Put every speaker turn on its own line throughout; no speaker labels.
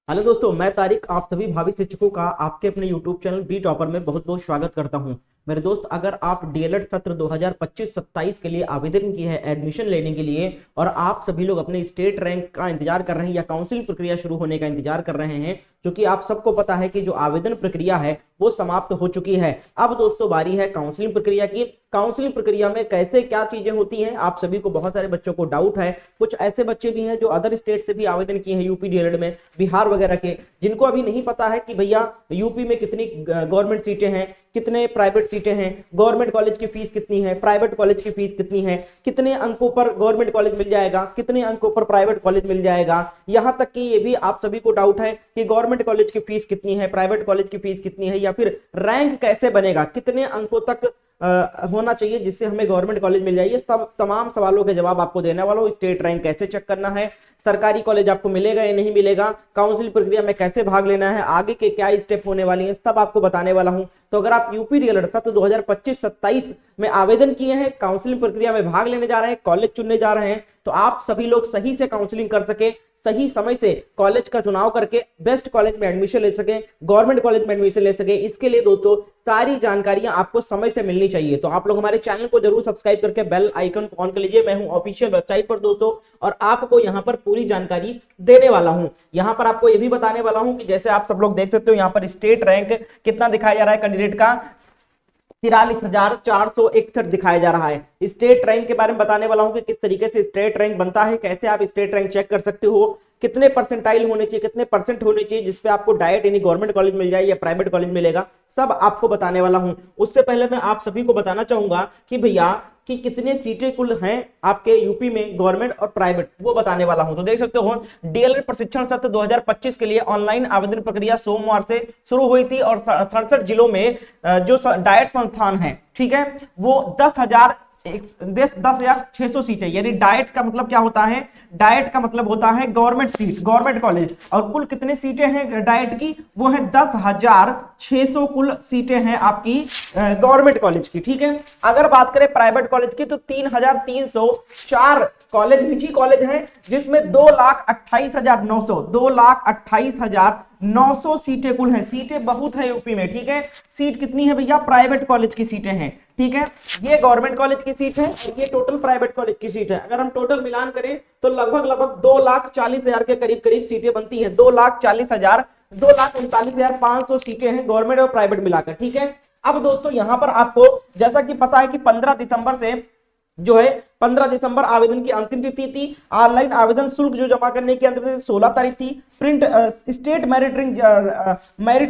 Hello दोस्तों, मैं तारिक आप सभी भावी शिक्षकों का आपके अपने YouTube चैनल बी टॉपर में बहुत बहुत स्वागत करता हूं। मेरे दोस्त, अगर आप डीएलएड सत्र 2025-27 के लिए आवेदन किए हैं एडमिशन लेने के लिए और आप सभी लोग अपने स्टेट रैंक का इंतजार कर रहे हैं या काउंसलिंग प्रक्रिया शुरू होने का इंतजार कर रहे हैं, क्योंकि आप सबको पता है कि जो आवेदन प्रक्रिया है वो समाप्त हो चुकी है। अब दोस्तों बारी है काउंसलिंग प्रक्रिया की। काउंसलिंग प्रक्रिया में कैसे क्या चीजें होती हैं, आप सभी को बहुत सारे बच्चों को डाउट है। कुछ ऐसे बच्चे भी हैं जो अदर स्टेट से भी आवेदन किए हैं, यूपी डीएलएड में, बिहार वगैरह के, जिनको अभी नहीं पता है कि भैया यूपी में कितनी गवर्नमेंट सीटें हैं, कितने प्राइवेट सीटें हैं, गवर्नमेंट कॉलेज की फीस कितनी है, प्राइवेट कॉलेज की फीस कितनी है, कितने अंकों पर गवर्नमेंट कॉलेज मिल जाएगा, कितने अंकों पर प्राइवेट कॉलेज मिल जाएगा। यहां तक कि ये भी आप सभी को डाउट है कि गवर्नमेंट कॉलेज की फीस कितनी है, प्राइवेट कॉलेज की फीस कितनी है, या फिर रैंक कैसे बनेगा, कितने अंकों तक होना चाहिए जिससे हमें गवर्नमेंट कॉलेज मिल जाए। ये सब तमाम सवालों के जवाब आपको देने वाला हूं। स्टेट रैंक कैसे चेक करना है, सरकारी कॉलेज आपको मिलेगा या नहीं मिलेगा, काउंसिल प्रक्रिया में कैसे भाग लेना है, आगे के क्या स्टेप होने वाली है, सब आपको बताने वाला हूं। तो अगर आप यूपी डीएलएड सत्र 2025-27 में आवेदन किए हैं, काउंसिलिंग प्रक्रिया में भाग लेने जा रहे हैं, कॉलेज चुनने जा रहे हैं, तो आप सभी लोग सही से काउंसलिंग कर सके, सही समय से कॉलेज का चुनाव करके बेस्ट कॉलेज में एडमिशन ले सके, गवर्नमेंट कॉलेज में एडमिशन ले सके, इसके लिए दोस्तों सारी जानकारियां आपको समय से मिलनी चाहिए। तो आप लोग हमारे चैनल को जरूर सब्सक्राइब करके बेल आइकन को ऑन कर लीजिए। मैं हूं ऑफिशियल वेबसाइट पर दोस्तों, और आपको यहां पर पूरी जानकारी देने वाला हूं। यहां पर आपको यह भी बताने वाला हूं कि जैसे आप सब लोग देख सकते हो, यहां पर स्टेट रैंक कितना दिखाया जा रहा है कैंडिडेट का, 43,461 दिखाया जा रहा है। स्टेट रैंक के बारे में बताने वाला हूं कि किस तरीके से स्टेट रैंक बनता है, कैसे आप स्टेट रैंक चेक कर सकते हो, कितने परसेंटाइल होने चाहिए, कितने परसेंट होने चाहिए जिसपे आपको डायरेक्ट यानी गवर्नमेंट कॉलेज मिल जाए या प्राइवेट कॉलेज मिलेगा, सब आपको बताने वाला हूं। उससे पहले मैं आप सभी को बताना चाहूंगा कि भैया कि कितने सीटें कुल हैं आपके यूपी में गवर्नमेंट और प्राइवेट, वो बताने वाला हूं। तो देख सकते हो, डीएलएड प्रशिक्षण सत्र 2025 के लिए ऑनलाइन आवेदन प्रक्रिया सोमवार से शुरू हुई थी और 67 जिलों में जो डाइट संस्थान है, ठीक है, वो 10,600 सीटें, यानी डाइट का मतलब क्या होता है, डाइट का मतलब होता है गवर्नमेंट सीट, गवर्नमेंट कॉलेज। और कुल कितने सीटें हैं डाइट की, वो है 10,600 कुल सीटें हैं आपकी गवर्नमेंट कॉलेज की, ठीक है। अगर बात करें प्राइवेट कॉलेज की तो 3,304 कॉलेज निजी कॉलेज हैं, जिसमें 2,28,900 सीटें कुल हैं। सीटें बहुत है यूपी में, ठीक है। सीट कितनी है भैया, प्राइवेट कॉलेज की सीटें हैं, ठीक है। ये गवर्नमेंट कॉलेज की सीट है और ये टोटल प्राइवेट कॉलेज की सीट है। अगर हम टोटल मिलान करें तो लगभग 2,40,000 के करीब सीटें बनती हैं। 2,40,000, 2,39,500 सीटें हैं गवर्नमेंट और प्राइवेट मिलाकर, ठीक है। अब दोस्तों यहां पर आपको जैसा कि पता है कि 15 दिसंबर से जो है 15 दिसंबर आवेदन की अंतिम तिथि थी। ऑनलाइन आवेदन शुल्क जो जमा करने की अंतिम तिथि 16 तारीख थी। प्रिंट स्टेट मेरिट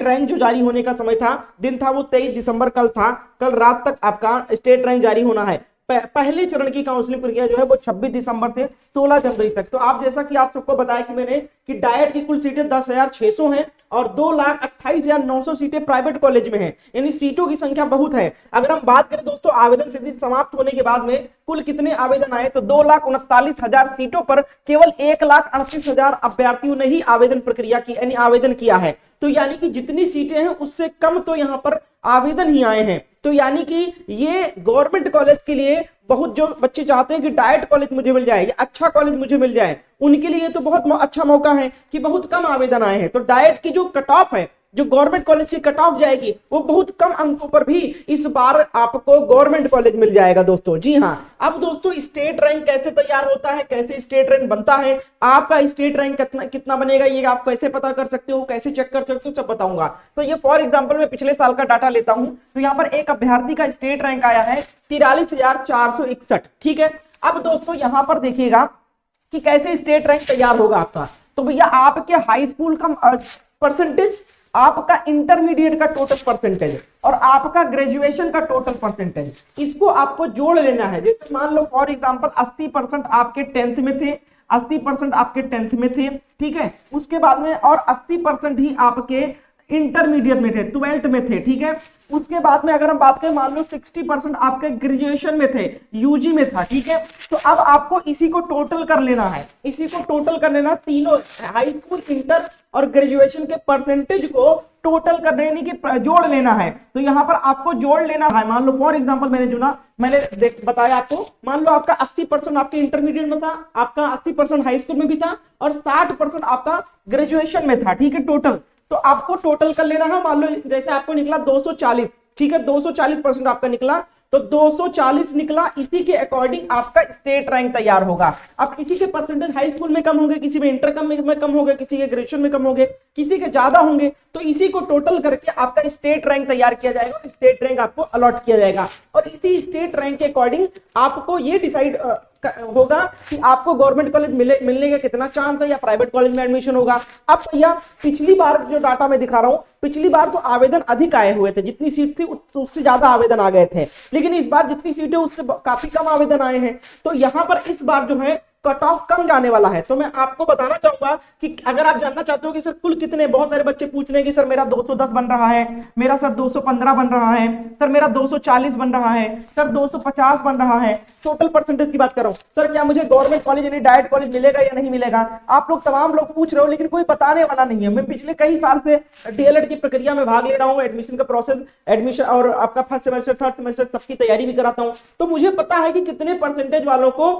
रैंक जो जारी होने का समय था, दिन था, वो 23 दिसंबर कल था। कल रात तक आपका स्टेट रैंक जारी होना है। पहले चरण की काउंसलिंग प्रक्रिया जो है वो 26 दिसंबर से 16 जनवरी तक। तो आप जैसा कि आप सबको बताया कि मैंने कि डाइट की कुल सीटें 10,600 हैं और 2,28,900 सीटें प्राइवेट कॉलेज में हैं, यानी सीटों की संख्या बहुत है। अगर हम बात करें दोस्तों आवेदन सिद्धि समाप्त होने के बाद में कुल कितने आवेदन आए, तो 2,39,000 सीटों पर केवल 1,38,000 अभ्यर्थियों ने ही आवेदन प्रक्रिया की, यानी आवेदन किया है। तो यानी कि जितनी सीटें हैं उससे कम तो यहां पर आवेदन ही आए हैं। तो यानी कि ये गवर्नमेंट कॉलेज के लिए बहुत, जो बच्चे चाहते हैं कि डाइट कॉलेज मुझे मिल जाए या अच्छा कॉलेज मुझे मिल जाए, उनके लिए तो बहुत अच्छा मौका है कि बहुत कम आवेदन आए हैं। तो डाइट की जो कट ऑफ है, जो गवर्नमेंट कॉलेज की कट ऑफ जाएगी, वो बहुत कम अंकों पर भी इस बार आपको गवर्नमेंट कॉलेज मिल जाएगा दोस्तों। जी हाँ। अब दोस्तों स्टेट रैंक कैसे तैयार होता है, कैसे स्टेट रैंक बनता है, आपका स्टेट रैंक कितना बनेगा, ये आप कैसे पता कर सकते हो, कैसे चेक कर सकते हो, सब बताऊंगा। तो ये फॉर एग्जाम्पल मैं पिछले साल का डाटा लेता हूं, तो यहाँ पर एक अभ्यर्थी का स्टेट रैंक आया है 43,461, ठीक है। अब दोस्तों यहां पर देखिएगा कि कैसे स्टेट रैंक तैयार होगा आपका। तो भैया आपके हाई स्कूल का परसेंटेज, आपका इंटरमीडिएट का टोटल परसेंटेज और आपका ग्रेजुएशन का टोटल परसेंटेज, इसको आपको जोड़ लेना है। जैसे मान लो फॉर एग्जांपल 80% आपके 10th में थे, 80% आपके 10th में थे, ठीक है। उसके बाद में और 80% ही आपके इंटरमीडिएट में थे, 12th में थे, ठीक है। उसके बाद में अगर हम बात करें, मान लो 60% आपके ग्रेजुएशन में थे, यूजी में था, ठीक है। तो अब आपको इसी को टोटल कर लेना है, इसी को टोटल कर लेना, तीनों हाई स्कूल, इंटर और ग्रेजुएशन के परसेंटेज को टोटल कर रहे हैं, नहीं कि जोड़ लेना है। तो यहाँ पर आपको जोड़ लेना है। मान लो फॉर एग्जांपल मैंने बताया आपको, मान लो आपका 80% आपके इंटरमीडिएट में था, आपका 80% हाई स्कूल में भी था और 60% आपका ग्रेजुएशन में था, ठीक है टोटल। तो आपको टोटल कर लेना है। मान लो जैसे आपको निकला 240, ठीक है 240% आपका निकला, तो 240 निकला, इसी के अकॉर्डिंग आपका स्टेट रैंक तैयार होगा। अब किसी के परसेंटेज हाई स्कूल में कम होंगे, किसी में इंटर में कम होंगे, किसी के ग्रेजुएशन में कम होंगे, किसी के ज्यादा होंगे, तो इसी को टोटल करके आपका स्टेट रैंक तैयार किया जाएगा, स्टेट रैंक आपको अलॉट किया जाएगा। और इसी स्टेट रैंक के अकॉर्डिंग आपको ये डिसाइड होगा कि आपको गवर्नमेंट कॉलेज मिलने का कितना चांस है या प्राइवेट कॉलेज में एडमिशन होगा। अब भैया पिछली बार जो डाटा मैं दिखा रहा हूं, पिछली बार तो आवेदन अधिक आए हुए थे, जितनी सीट थी उससे ज्यादा आवेदन आ गए थे, लेकिन इस बार जितनी सीटें उससे काफी कम आवेदन आए हैं। तो यहां पर इस बार जो है कट ऑफ कम जाने वाला है। तो मैं आपको बताना चाहूंगा कि अगर आप जानना चाहते हो कि सर कुल कितने, बहुत सारे बच्चे पूछ रहे हैं कि सर मेरा 210 बन रहा है, मेरा सर 215 बन रहा है, सर मेरा 240 बन रहा है, सर 250 बन रहा है, टोटल परसेंटेज की बात कर रहा हूं, सर क्या मुझे गवर्नमेंट कॉलेज यानी डायरेक्ट कॉलेज मिलेगा या नहीं मिलेगा। आप लोग तमाम लोग पूछ रहे हो, लेकिन कोई बताने वाला नहीं है। मैं पिछले कई साल से डीएलएड की प्रक्रिया में भाग ले रहा हूं, एडमिशन का प्रोसेस, एडमिशन और आपका फर्स्ट सेमेस्टर थर्ड सेमेस्टर सबकी तैयारी भी कराता हूं, तो मुझे पता है कि कितने परसेंटेज वालों को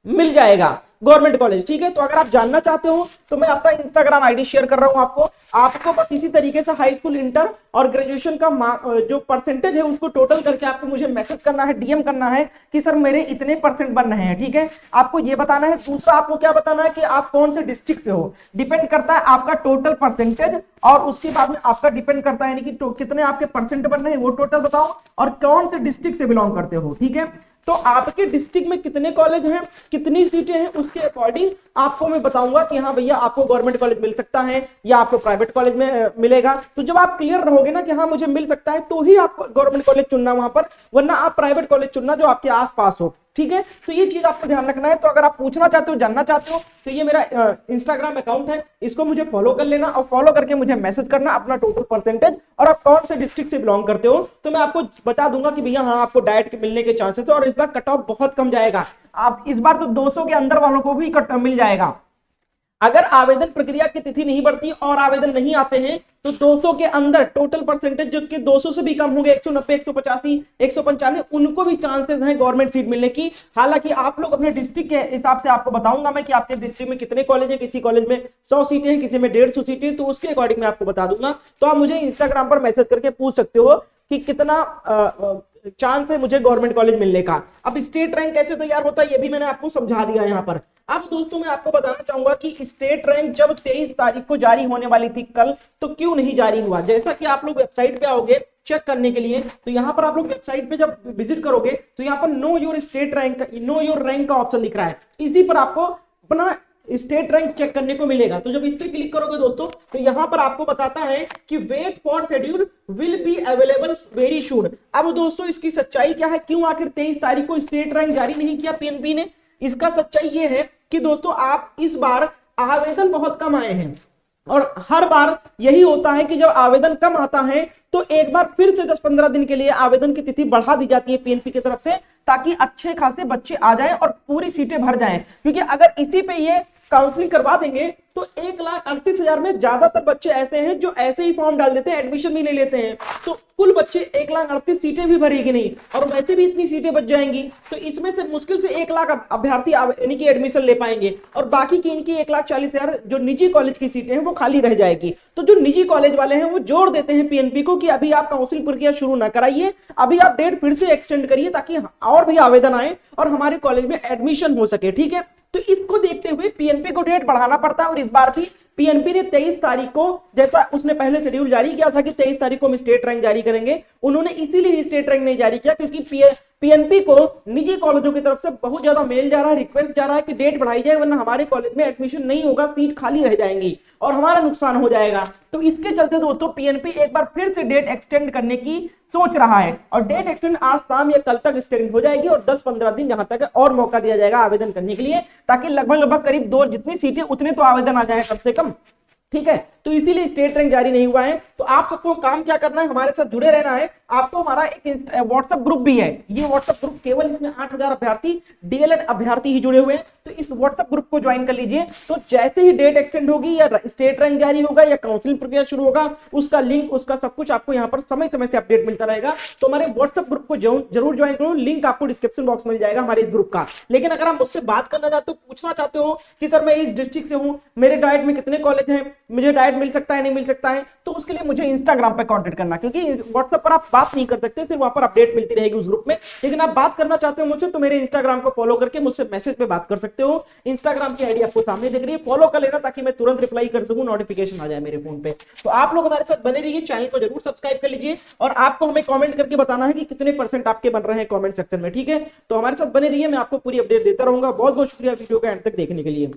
मिल जाएगा गवर्नमेंट कॉलेज, ठीक है। तो अगर आप जानना चाहते हो तो मैं आपका इंस्टाग्राम आईडी शेयर कर रहा हूं आपको बस इसी तरीके से हाई स्कूल, इंटर और ग्रेजुएशन का जो परसेंटेज है उसको टोटल करके आपको मुझे मैसेज करना है, डीएम करना है कि सर मेरे इतने परसेंट बन रहे हैं, ठीक है। आपको ये बताना है। दूसरा आपको क्या बताना है कि आप कौन से डिस्ट्रिक्ट से हो, डिपेंड करता है आपका टोटल परसेंटेज, और उसके बाद में आपका डिपेंड करता है कि कितने आपके परसेंट बन रहे हैं वो टोटल बताओ, और कौन से डिस्ट्रिक्ट से बिलोंग करते हो, ठीक है। तो आपके डिस्ट्रिक्ट में कितने कॉलेज हैं, कितनी सीटें हैं, उसके अकॉर्डिंग आपको मैं बताऊंगा कि हाँ भैया आपको गवर्नमेंट कॉलेज मिल सकता है या आपको प्राइवेट कॉलेज में मिलेगा। तो जब आप क्लियर रहोगे ना कि हाँ मुझे मिल सकता है, तो ही आप गवर्नमेंट कॉलेज चुनना वहां पर, वरना आप प्राइवेट कॉलेज चुनना जो आपके आसपास हो, ठीक है। तो ये चीज आपको ध्यान रखना है। तो अगर आप पूछना चाहते हो, जानना चाहते हो, तो ये मेरा इंस्टाग्राम अकाउंट है, इसको मुझे फॉलो कर लेना और फॉलो करके मुझे मैसेज करना अपना टोटल परसेंटेज और आप कौन से डिस्ट्रिक्ट से बिलोंग करते हो, तो मैं आपको बता दूंगा कि भैया हाँ आपको डायरेक्ट मिलने के चांसेस है। और इस बार कट ऑफ बहुत कम जाएगा, आप इस बार तो 200 के अंदर वालों को भी कट मिल जाएगा। अगर आवेदन प्रक्रिया की तिथि नहीं बढ़ती और आवेदन नहीं आते हैं तो 200 के अंदर टोटल परसेंटेज जो कि 200 से भी कम होंगे, 190, 185, 195, उनको भी चांसेस हैं गवर्नमेंट सीट मिलने की। हालांकि आप लोग अपने डिस्ट्रिक्ट के हिसाब से, आपको बताऊंगा मैं कि आपके डिस्ट्रिक्ट में कितने कॉलेज हैं, किसी कॉलेज में 100 सीटें हैं, किसी में 150 सीटें, तो उसके अकॉर्डिंग मैं आपको बता दूंगा। तो आप मुझे इंस्टाग्राम पर मैसेज करके पूछ सकते हो कि कितना चांस है मुझे गवर्नमेंट कॉलेज मिलने का। अब स्टेट रैंक कैसे तैयार होता है ये भी मैंने आपको समझा दिया यहाँ पर। अब दोस्तों मैं आपको बताना चाहूंगा कि स्टेट रैंक जब 23 तारीख को जारी होने वाली थी कल, तो क्यों नहीं जारी हुआ। जैसा कि आप लोग वेबसाइट पे आओगे चेक करने के लिए, तो यहाँ पर आप लोग वेबसाइट पे जब विजिट करोगे तो यहाँ पर know your state rank, know your rank का ऑप्शन दिख रहा है, इसी पर आपको अपना स्टेट रैंक चेक करने को मिलेगा। तो जब इस पर क्लिक करोगे दोस्तों तो यहाँ पर आपको बताता है कि wait for schedule will be available very soon. अब दोस्तों इसकी सच्चाई क्या है, क्यों आखिर 23 तारीख को स्टेट रैंक जारी नहीं किया पीएनबी ने। इसका सच्चाई ये है कि दोस्तों आप इस बार आवेदन बहुत कम आए हैं, और हर बार यही होता है कि जब आवेदन कम आता है तो एक बार फिर से 10-15 दिन के लिए आवेदन की तिथि बढ़ा दी जाती है पीएनपी की तरफ से, ताकि अच्छे खासे बच्चे आ जाएं और पूरी सीटें भर जाएं। क्योंकि अगर इसी पे ये काउंसलिंग करवा देंगे तो 1,38,000 में ज्यादातर बच्चे ऐसे हैं जो ऐसे ही फॉर्म डाल देते हैं, एडमिशन भी ले लेते हैं, तो कुल बच्चे 1,38,000 सीटें भी भरेगी नहीं, और वैसे भी इतनी सीटें बच जाएंगी। तो इसमें से मुश्किल से 1 लाख अभ्यर्थी यानी कि एडमिशन ले पाएंगे, और बाकी की इनकी 1,40,000 जो निजी कॉलेज की सीटें हैं वो खाली रह जाएगी। तो जो निजी कॉलेज वाले हैं वो जोर देते हैं पीएनपी को कि अभी आप काउंसलिंग प्रक्रिया शुरू ना कराइए, अभी आप डेट फिर से एक्सटेंड करिए ताकि और भी आवेदन आए और हमारे कॉलेज में एडमिशन हो सके, ठीक है। तो इसको देखते हुए पीएनपी को डेट बढ़ाना पड़ता है, और इस बार भी पीएनपी ने 23 तारीख को, जैसा उसने पहले शेड्यूल जारी किया था कि 23 तारीख को हम स्टेट रैंक जारी करेंगे, उन्होंने इसीलिए स्टेट रैंक नहीं जारी किया क्योंकि पीएनपी को निजी कॉलेजों की तरफ से बहुत ज्यादा मेल जा रहा है, रिक्वेस्ट जा रहा है कि डेट बढ़ाई जाए, वरना हमारे कॉलेज में एडमिशन नहीं होगा, सीट खाली रह जाएंगी और हमारा नुकसान हो जाएगा। तो इसके चलते दोस्तों पीएनपी एक बार फिर से डेट एक्सटेंड करने की सोच रहा है, और डेट एक्सटेंड आज शाम या कल तक एक्सटेंड हो जाएगी, और 10-15 दिन जहां तक और मौका दिया जाएगा आवेदन करने के लिए, ताकि लगभग करीब 2 जितनी सीटें उतने तो आवेदन आ जाए कम से कम, ठीक है। तो इसीलिए स्टेट रैंक जारी नहीं हुआ है। तो आप सबको काम क्या करना है, हमारे साथ जुड़े रहना है। आपको हमारा एक व्हाट्सएप ग्रुप भी है, ये व्हाट्सएप ग्रुप केवल इसमें 8000 अभ्यर्थी डीएलएड अभ्यर्थी ही जुड़े हुए हैं। तो इस व्हाट्सएप ग्रुप को ज्वाइन कर लीजिए। तो जैसे ही डेट एक्सटेंड होगी या स्टेट रैंक जारी होगा या काउंसलिंग प्रक्रिया शुरू होगा, उसका लिंक, उसका सब कुछ आपको यहाँ पर समय समय से अपडेट मिलता रहेगा। तो हमारे व्हाट्सएप ग्रुप को जरूर ज्वाइन करो, लिंक आपको डिस्क्रिप्शन बॉक्स में मिल जाएगा हमारे इस ग्रुप का। लेकिन अगर आप मुझसे बात करना चाहते हो, पूछना चाहते हो कि सर मैं इस डिस्ट्रिक्ट से हूं, मेरे डाइट में कितने कॉलेज हैं, मुझे डाइट मिल सकता है नहीं मिल सकता है, तो उसके लिए मुझे इंस्टाग्राम पर कॉन्टेक्ट करना, क्योंकि व्हाट्सएप पर आप बात नहीं कर सकते, सिर्फ वहां पर अपडेट मिलती रहेगी उस ग्रुप में। लेकिन आप बात करना चाहते हो मुझसे, तो मेरे इंस्टाग्राम को फॉलो करके मुझसे मैसेज पे बात कर सकते हो। इंस्टाग्राम की आईडी आपको सामने दिख रही है, फॉलो कर लेना ताकि मैं तुरंत रिप्लाई कर सकूं, नोटिफिकेशन आ जाए मेरे फोन पे। तो आप लोग हमारे साथ बने रहिए, चैनल को जरूर सब्सक्राइब कर लीजिए और आपको हमें कमेंट करके बताना है कि कितने परसेंट आपके बन रहे हैं कमेंट सेक्शन में, ठीक है। तो हमारे साथ बने रहिए, मैं आपको पूरी अपडेट देता रहूंगा। बहुत बहुत शुक्रिया वीडियो को एंड तक देखने के लिए।